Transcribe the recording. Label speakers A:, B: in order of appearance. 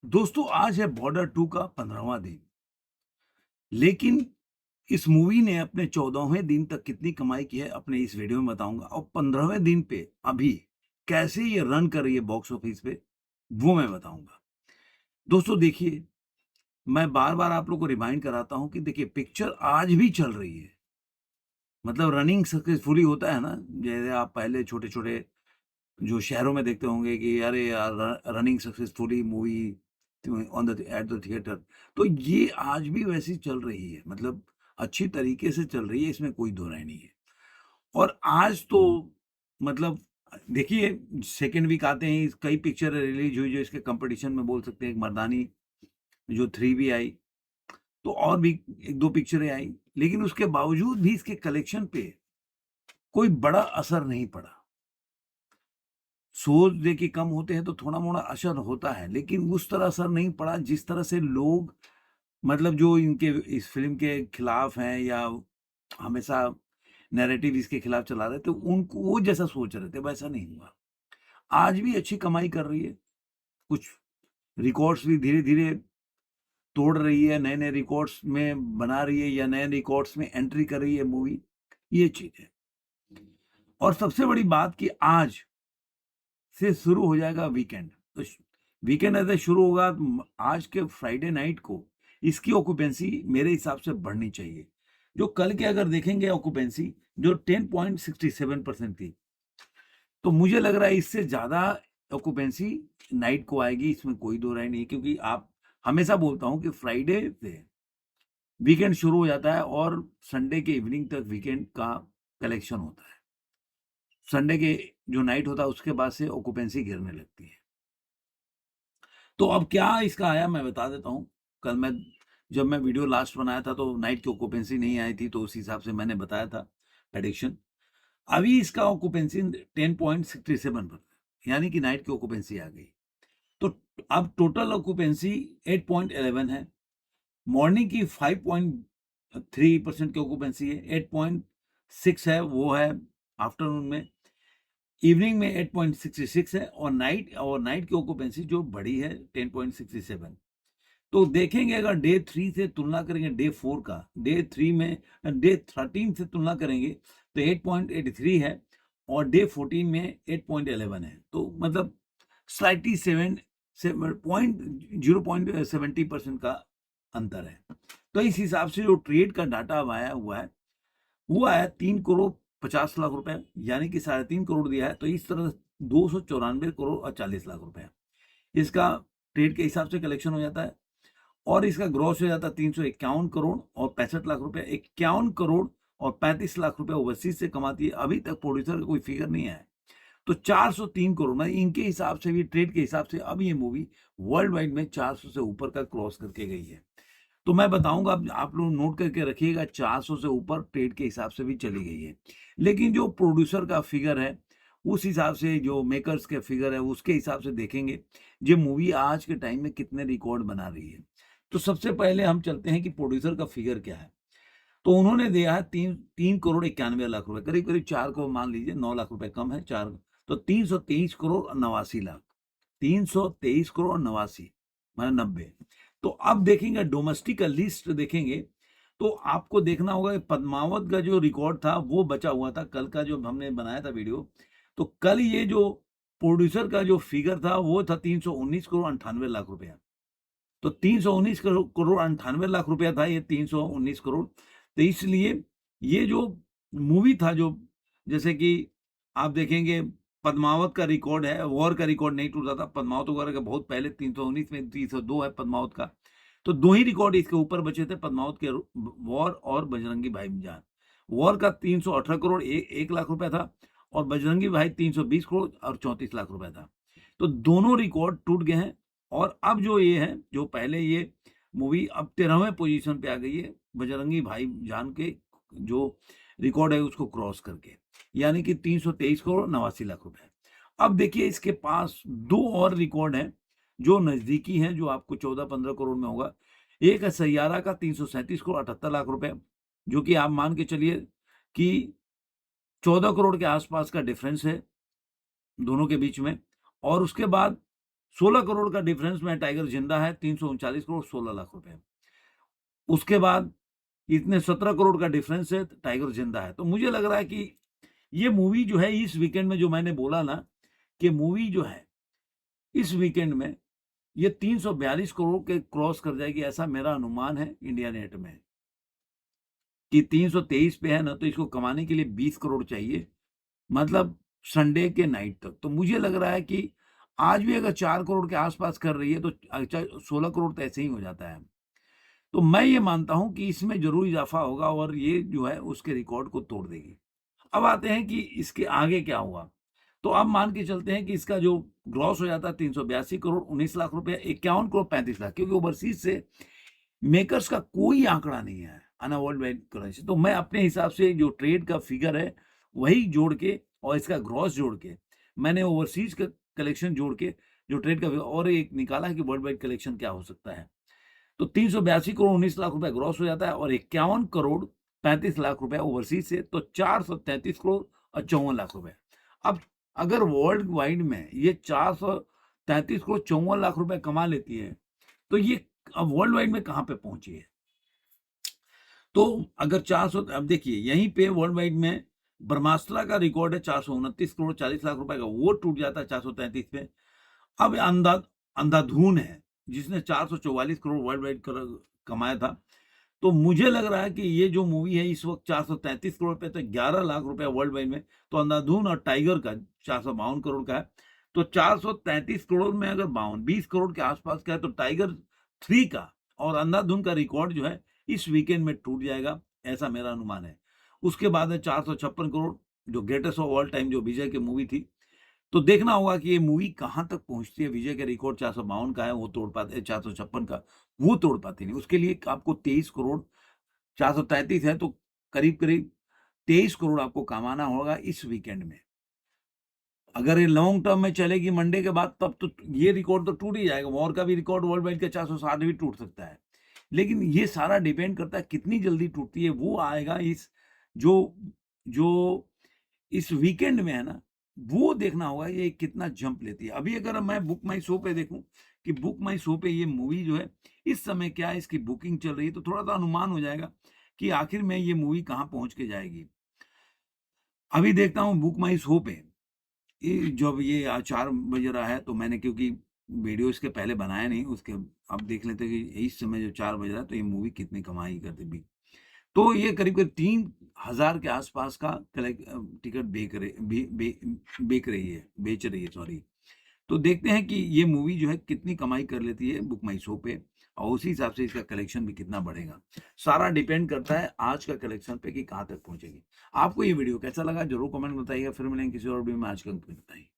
A: दोस्तों आज है बॉर्डर 2 का 15वां दिन। लेकिन इस मूवी ने अपने 14वें दिन तक कितनी कमाई की है अपने इस वीडियो में बताऊँगा और 15वें दिन पे अभी कैसे ये रन कर रही है बॉक्स ऑफिस पे, वो मैं बताऊँगा। दोस्तों देखिए, मैं बार-बार आप लोगों को रिमाइंड कराता हूँ कि देखिए पिक्चर आज भी चल रही है। मतलब रनिंग सक्सेसफुली होता है ना, जैसे आप पहले छोटे-छोटे जो शहरों में देखते होंगे कि अरे यार running successfully movie on the at the theatre. तो ये आज भी वैसी चल रही है, मतलब अच्छी तरीके से चल रही है, इसमें कोई दो राय नहीं है। और आज तो मतलब देखिए सेकंड वीक आते ही कई पिक्चर रिलीज हुई जो इसके कंपटीशन में बोल सकते हैं। एक मर्दानी जो 3 भी आई, तो और भी एक दो पिक्चरें आई, लेकिन उसके बावजूद भी इसके कलेक्शन पे कोई बड़ा असर नहीं पड़ा। शोज़ देखिए कम होते हैं तो थोड़ा-मोड़ा असर होता है, लेकिन उस तरह असर नहीं पड़ा जिस तरह से लोग मतलब जो इनके इस फ़िल्म के खिलाफ हैं या हमेशा नैरेटिव इसके खिलाफ चला रहे थे, उनको वो जैसा सोच रहे थे वैसा नहीं हुआ। आज भी अच्छी कमाई कर रही है, कुछ रिकॉर्ड्स भी धीरे-धीरे तोड़ रही है, नए-नए रिकॉर्ड्स में बना रही है या नए रिकॉर्ड्स में एंट्री कर रही है मूवी, ये चीज़ है। और सबसे बड़ी बात कि आज से शुरू हो जाएगा वीकेंड। तो वीकेंड ऐसे शुरू होगा आज के फ्राइडे नाइट को इसकी ऑक्यूपेंसी मेरे हिसाब से बढ़नी चाहिए। जो कल के अगर देखेंगे ऑक्यूपेंसी जो 10.67% थी, तो मुझे लग रहा है इससे ज़्यादा ऑक्यूपेंसी नाइट को आएगी, इसमें कोई दो राय नहीं है। क्योंकि आप हमेशा बोलता हूँ कि फ्राइडे से वीकेंड शुरू हो जाता है और संडे के इवनिंग तक वीकेंड का कलेक्शन होता है। संडे के जो नाइट होता है उसके बाद से ऑक्यूपेंसी गिरने लगती है। तो अब क्या इसका आया मैं बता देता हूँ। कल मैं जब मैं वीडियो लास्ट बनाया था तो नाइट की ऑक्यूपेंसी नहीं आई थी, तो उस हिसाब से मैंने बताया था प्रेडिक्शन। अभी इसका ऑक्यूपेंसी 10.67 पर, यानी कि नाइट की ऑक्यूपेंसी आ गई। तो अब टोटल ऑक्यूपेंसी 8.11 है। मॉर्निंग की 5.3% की ऑक्यूपेंसी है, 8.6 है वो है आफ्टरनून में। इवनिंग में 8.66 है और नाइट की ऑक्यूपेंसी जो बढ़ी है 10.67। तो देखेंगे अगर डे 3 से तुलना करेंगे डे 4 का, डे 13 से तुलना करेंगे तो 8.83 है और डे 14 में 8.11 है। तो मतलब स्लाइटली 0.70% का अंतर है। तो इस हिसाब से जो ट्रेड का डाटा अब आया हुआ है, वो आया 3 करोड़ 50 लाख रुपए, यानी कि 3.5 करोड़ दिया है। तो इस तरह 294 करोड़ और 40 लाख रुपए इसका ट्रेड के हिसाब से कलेक्शन हो जाता है। और इसका ग्रॉस हो जाता है 351 करोड़ और 65 लाख रुपए। 51 करोड़ और 35 लाख रुपए ओवरसीज से कमाती है। अभी तक प्रोड्यूसर का कोई फिगर नहीं आया है। तो 403 करोड़, मतलब इनके हिसाब से भी, ट्रेड के हिसाब से अब ये मूवी वर्ल्ड वाइड में 400 से ऊपर का क्रॉस करके गई है। तो मैं बताऊंगा, अब आप लोग नोट करके रखिएगा, 400 से ऊपर ट्रेड के हिसाब से भी चली गई है। लेकिन जो प्रोड्यूसर का फिगर है उस हिसाब से, जो मेकर्स के फिगर है उसके हिसाब से देखेंगे ये मूवी आज के टाइम में कितने रिकॉर्ड बना रही है। तो सबसे पहले हम चलते हैं कि प्रोड्यूसर का फिगर क्या है। तो उन्होंने दिया है 3 करोड़ 91 लाख रुपए, करीब करीब 4 को मान लीजिए, 9 लाख रुपए कम है, 4। तो 323 करोड़ 89 लाख, 323 करोड़ 89 मतलब 90। तो अब देखेंगे डोमेस्टिक का लिस्ट देखेंगे, तो आपको देखना होगा कि पद्मावत का जो रिकॉर्ड था वो बचा हुआ था कल का, जो हमने बनाया था वीडियो। तो कल ये जो प्रोड्यूसर का जो फिगर था वो था 319 करोड़ 98 लाख रुपया। तो 319 करोड़ 98 लाख रुपया था ये 319 करोड़। तो इसलिए ये जो मूवी था, जो जैसे कि आप देखेंगे पद्मावत का रिकॉर्ड है, वॉर का रिकॉर्ड नहीं टूटा था। पद्मावत वगैरह का बहुत पहले 319 में 302 है पद्मावत का। तो 2 ही रिकॉर्ड इसके ऊपर बचे थे, पद्मावत के वॉर और बजरंगी भाईजान। वॉर का 318 करोड़ 1 लाख रुपया था और बजरंगी भाई 320 करोड़ और 34 लाख रुपया था। तो दोनों रिकॉर्ड टूट गए हैं। और अब जो ये है, जो पहले ये मूवी अब 13वें पोजीशन पे आ गई है बजरंगी भाईजान के जो रिकॉर्ड है उसको क्रॉस करके, यानी कि 323 करोड़ 89 लाख रुपए। अब देखिए इसके पास 2 और रिकॉर्ड हैं जो नजदीकी हैं, जो आपको 14-15 करोड़ में होगा। एक है सैयारा का 337 करोड़ 78 लाख रुपए, जो कि आप मान के चलिए कि 14 करोड़ के आसपास का डिफरेंस है दोनों के बीच में। और उसके बाद 16 करोड़ का डिफरेंस में टाइगर जिंदा है, 339 करोड़ 16 लाख रुपए। उसके बाद इतने 17 करोड़ का डिफरेंस है, टाइगर जिंदा है। तो मुझे लग रहा है कि ये मूवी जो है इस वीकेंड में, जो मैंने बोला ना कि मूवी जो है इस वीकेंड में ये 342 करोड़ के क्रॉस कर जाएगी, ऐसा मेरा अनुमान है इंडिया नेट में। कि 323 पे है ना, तो इसको कमाने के लिए 20 करोड़ चाहिए, मतलब संडे के नाइट तक। तो मुझे लग रहा है कि आज भी अगर 4 करोड़ के आसपास कर रही है तो 16 करोड़ तो ऐसे ही हो जाता है। तो मैं ये मानता हूं कि इसमें जरूर इजाफा होगा और ये जो है उसके रिकॉर्ड को तोड़ देगी। अब आते हैं कि इसके आगे क्या हुआ। तो अब मान के चलते हैं कि इसका जो ग्रॉस हो जाता है 382 करोड़ 19 लाख रुपए, 51 करोड़ 35 लाख, क्योंकि ओवरसीज से मेकर्स का कोई आंकड़ा नहीं है अना वर्ल्ड वाइड करेंसी। तो मैं अपने हिसाब से जो ट्रेड का फिगर है वही जोड़ के और इसका ग्रॉस जोड़ के मैंने ओवरसीज का कलेक्शन जोड़ के जो ट्रेड का और एक निकाला है कि वर्ल्ड वाइड कलेक्शन क्या हो सकता है। तो 382 करोड़ 19 लाख रुपए ग्रॉस हो जाता है और 51 करोड़ 35 लाख रुपए ओवरसीज से, तो 433 करोड़ और 54 लाख रुपए। अब अगर वर्ल्ड वाइड में ये 433 करोड़ 54 लाख रुपए कमा लेती है तो ये अब वर्ल्ड वाइड में कहां पे पहुंची है। तो अगर 400, अब देखिए यहीं पे वर्ल्ड वाइड में ब्रह्मास्त्र का रिकॉर्ड है 429 करोड़ 40 लाख रुपए का, वो टूट जाता है 433 पे। अब अंधाधुन है जिसने 444 करोड़ वर्ल्ड वाइड कमाया था। तो मुझे लग रहा है कि ये जो मूवी है इस वक्त 433 करोड़ पे, तो 11 लाख रुपया वर्ल्ड वाइड में। तो अंधाधुन और टाइगर का 452 करोड़ का है। तो 433 करोड़ में अगर 20 करोड़ के आसपास का है तो टाइगर 3 का और अंधाधुन का रिकॉर्ड जो है इस वीकेंड में टूट जाएगा, ऐसा मेरा अनुमान है। उसके बाद है 456 करोड़, जो ग्रेटेस्ट ऑफ ऑल टाइम, जो विजय की मूवी थी। तो देखना होगा कि ये मूवी कहां तक पहुंचती है। विजय का रिकॉर्ड 452 का है, वो तोड़ पाते, 456 का वो तोड़ पाती नहीं। उसके लिए आपको 23 करोड़, 433 है तो करीब करीब 23 करोड़ आपको कमाना होगा इस वीकेंड में। अगर ये लॉन्ग टर्म में चलेगी मंडे के बाद, तब तो ये रिकॉर्ड तो टूट ही जाएगा। वॉर का भी रिकॉर्ड वर्ल्ड वाइड का 460 भी टूट सकता है। लेकिन ये सारा डिपेंड करता है कितनी जल्दी टूटती है, वो आएगा इस जो जो इस वीकेंड में है ना, वो देखना होगा ये कितना जंप लेती है। अभी अगर मैं बुक माई शो पे देखूं कि बुक माई शो पे ये मूवी जो है इस समय क्या इसकी बुकिंग चल रही है, तो थोड़ा सा अनुमान हो जाएगा कि आखिर में ये मूवी कहां पहुंच के जाएगी। अभी देखता हूं बुक माई शो पे जब ये आज 4 बज रहा है, तो मैंने क्योंकि वीडियो इसके पहले बनाया नहीं, उसके अब देख लेते हैं कि इस समय जो 4 बज रहा है तो ये मूवी कितनी कमाई करती भी। तो ये करीब करीब 3000 के आसपास का टिकट बेच रही है, सॉरी। तो देखते हैं कि ये मूवी जो है कितनी कमाई कर लेती है बुक माई शो पे, और उसी हिसाब से इसका कलेक्शन भी कितना बढ़ेगा। सारा डिपेंड करता है आज का कलेक्शन पे कि कहाँ तक पहुंचेगी। आपको ये वीडियो कैसा लगा जरूर कमेंट बताइएगा। फिर मिलेंगे किसी और वीडियो में। आज का बताइए।